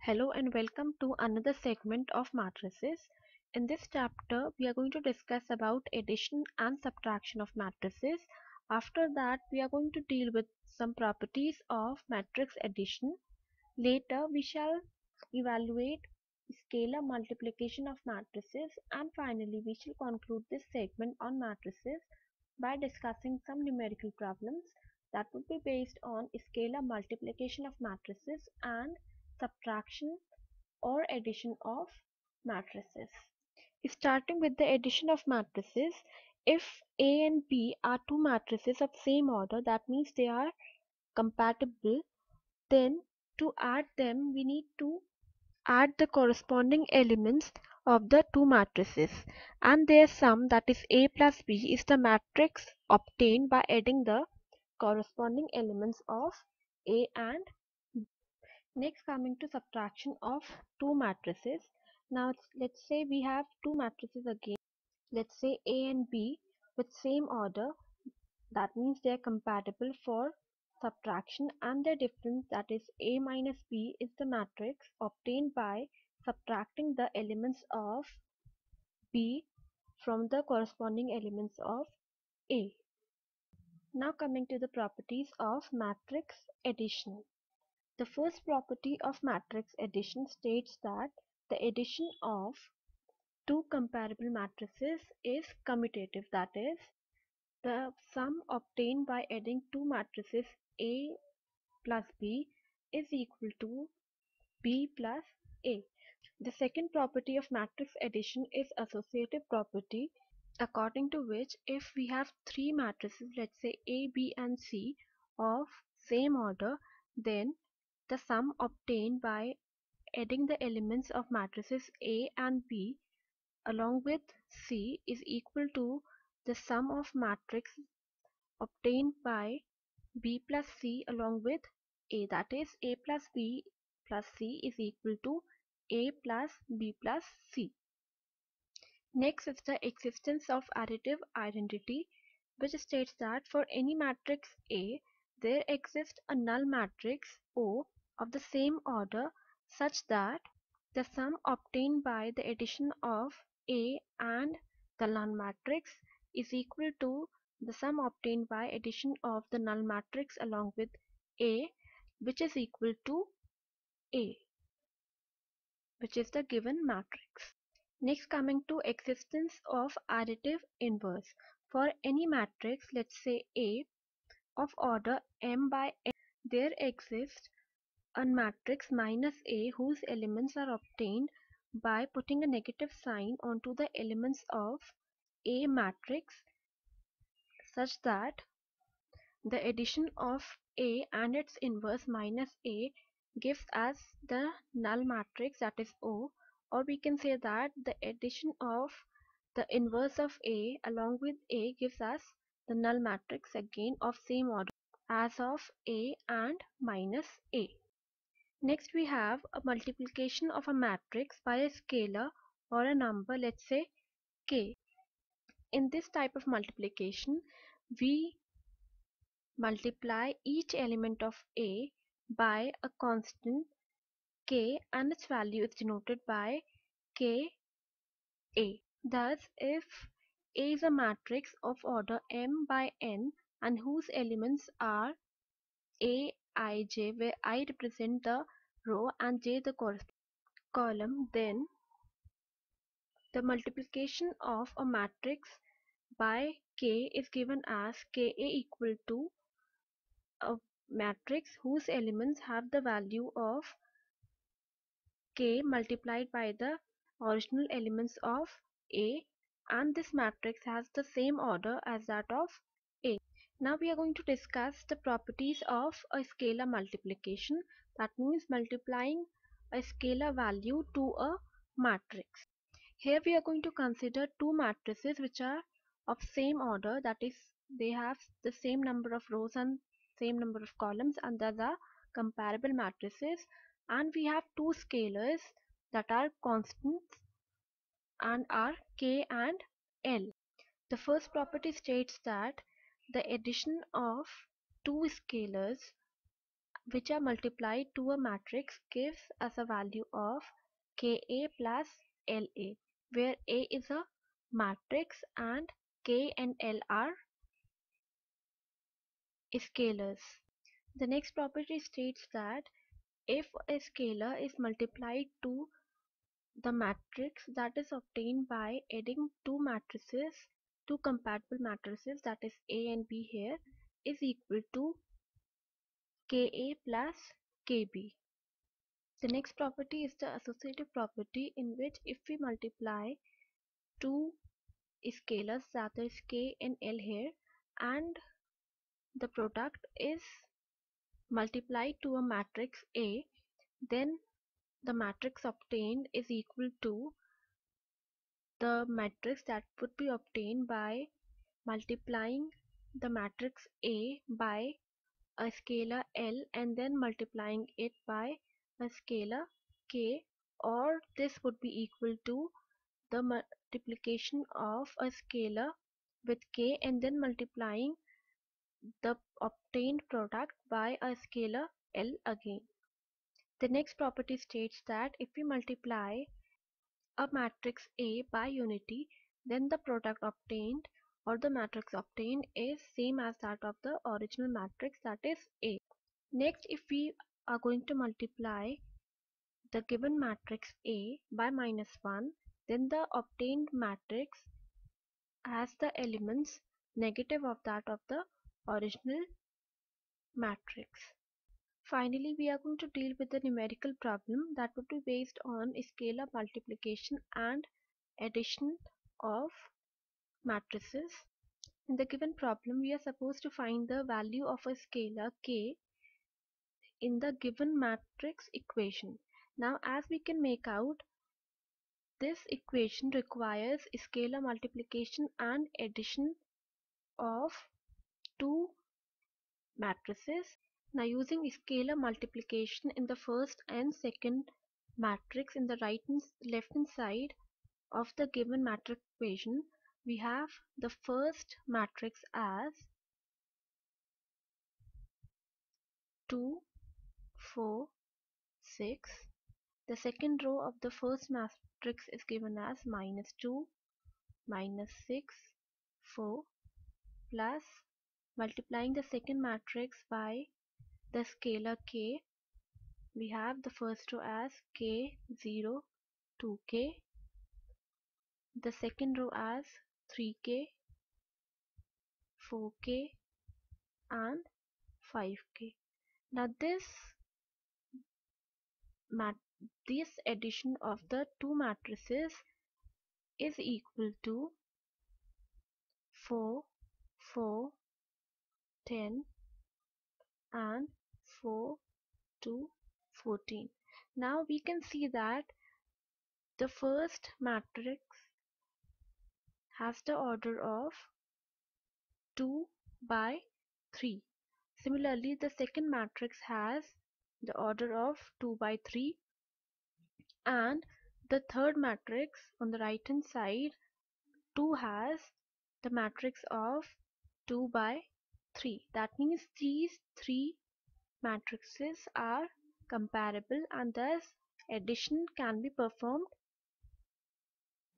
Hello and welcome to another segment of matrices. In this chapter, we are going to discuss about addition and subtraction of matrices. After that, we are going to deal with some properties of matrix addition. Later, we shall evaluate scalar multiplication of matrices, and finally, we shall conclude this segment on matrices by discussing some numerical problems that would be based on scalar multiplication of matrices and subtraction or addition of matrices. Starting with the addition of matrices, if A and B are two matrices of same order, that means they are compatible, then to add them we need to add the corresponding elements of the two matrices, and their sum, that is A plus B, is the matrix obtained by adding the corresponding elements of A and B. Next, coming to subtraction of two matrices. Now let's say we have two matrices again. Let's say A and B with same order. That means they are compatible for subtraction, and their difference, that is A minus B, is the matrix obtained by subtracting the elements of B from the corresponding elements of A. Now coming to the properties of matrix addition. The first property of matrix addition states that the addition of two comparable matrices is commutative, that is, the sum obtained by adding two matrices A plus B is equal to B plus A. The second property of matrix addition is associative property, according to which if we have three matrices, let's say A, B and C, of same order, then the sum obtained by adding the elements of matrices A and B along with C is equal to the sum of matrix obtained by B plus C along with A, that is A plus B plus C is equal to A plus B plus C. Next is the existence of additive identity, which states that for any matrix A, there exists a null matrix O of the same order such that the sum obtained by the addition of A and the null matrix is equal to the sum obtained by addition of the null matrix along with A, which is equal to A, which is the given matrix. Next, coming to existence of additive inverse. For any matrix, let's say A, of order m by n, there exists a matrix minus A whose elements are obtained by putting a negative sign onto the elements of A matrix, such that the addition of A and its inverse minus A gives us the null matrix, that is O, or we can say that the addition of the inverse of A along with A gives us the null matrix again of same order as of A and minus A. Next we have a multiplication of a matrix by a scalar or a number, let's say K. In this type of multiplication, we multiply each element of A by a constant K and its value is denoted by Ka. Thus, if A is a matrix of order m by n and whose elements are A, I, J, where I represent the row and J the corresponding column, then the multiplication of a matrix by K is given as Ka equal to a matrix whose elements have the value of K multiplied by the original elements of A, and this matrix has the same order as that of A. Now we are going to discuss the properties of a scalar multiplication, that means multiplying a scalar value to a matrix. Here we are going to consider two matrices which are of same order, that is they have the same number of rows and same number of columns, and those are comparable matrices, and we have two scalars that are constants and are K and L. The first property states that the addition of two scalars which are multiplied to a matrix gives us a value of Ka plus La, where A is a matrix and K and L are scalars. The next property states that if a scalar is multiplied to the matrix that is obtained by adding two compatible matrices, that is A and B here, is equal to Ka plus Kb. The next property is the associative property, in which if we multiply two scalars, that is K and L here, and the product is multiplied to a matrix A, then the matrix obtained is equal to the matrix that would be obtained by multiplying the matrix A by a scalar L and then multiplying it by a scalar K, or this would be equal to the multiplication of a scalar with K and then multiplying the obtained product by a scalar L again. The next property states that if we multiply a matrix A by unity, then the product obtained or the matrix obtained is same as that of the original matrix, that is A. Next, if we are going to multiply the given matrix A by -1, then the obtained matrix has the elements negative of that of the original matrix. Finally, we are going to deal with the numerical problem that would be based on scalar multiplication and addition of matrices. In the given problem, we are supposed to find the value of a scalar k in the given matrix equation. Now, as we can make out, this equation requires scalar multiplication and addition of two matrices. Now, using scalar multiplication in the first and second matrix in the right and left hand side of the given matrix equation, we have the first matrix as 2, 4, 6. The second row of the first matrix is given as -2, -6, 4, plus multiplying the second matrix by the scalar k, we have the first row as k0, 2k, the second row as 3k, 4k, and 5k. Now this addition of the two matrices is equal to 4, 4, 10, and 4 to 14. Now we can see that the first matrix has the order of 2 by 3. Similarly, the second matrix has the order of 2 by 3, and the third matrix on the right hand side 2 has the matrix of 2 by 3. That means these three matrices are comparable and thus addition can be performed.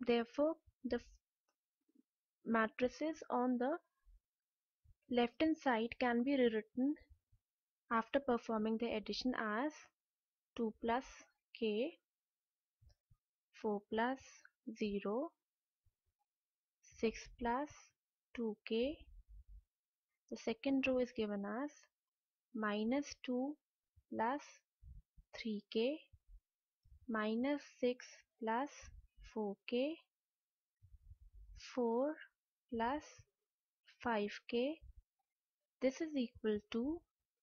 Therefore, the matrices on the left hand side can be rewritten after performing the addition as 2 plus k, 4 plus 0, 6 plus 2k. The second row is given as -2 plus 3k, -6 plus 4k, 4 plus 5k. This is equal to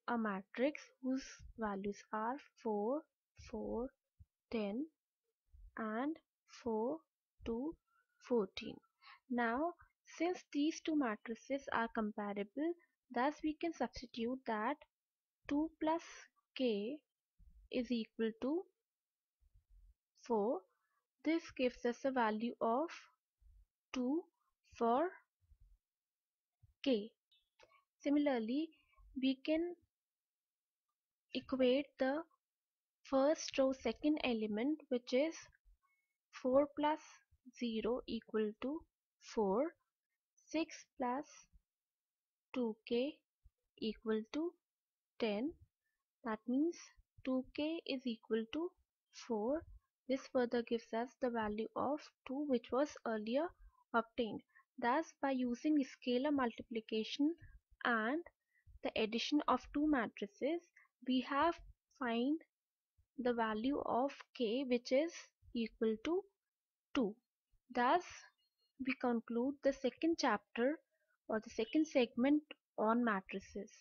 a matrix whose values are 4, 4, 10, and 4 to 14. Now, since these two matrices are comparable, thus we can substitute that 2 plus k is equal to 4. This gives us a value of 2 for k. Similarly, we can equate the first row second element, which is 4 plus 0 equal to 4, 6 plus 2k equal to 10. That means 2k is equal to 4. This further gives us the value of 2, which was earlier obtained. Thus, by using scalar multiplication and the addition of two matrices, we have find the value of k, which is equal to 2. Thus, we conclude the second chapter or the second segment on matrices.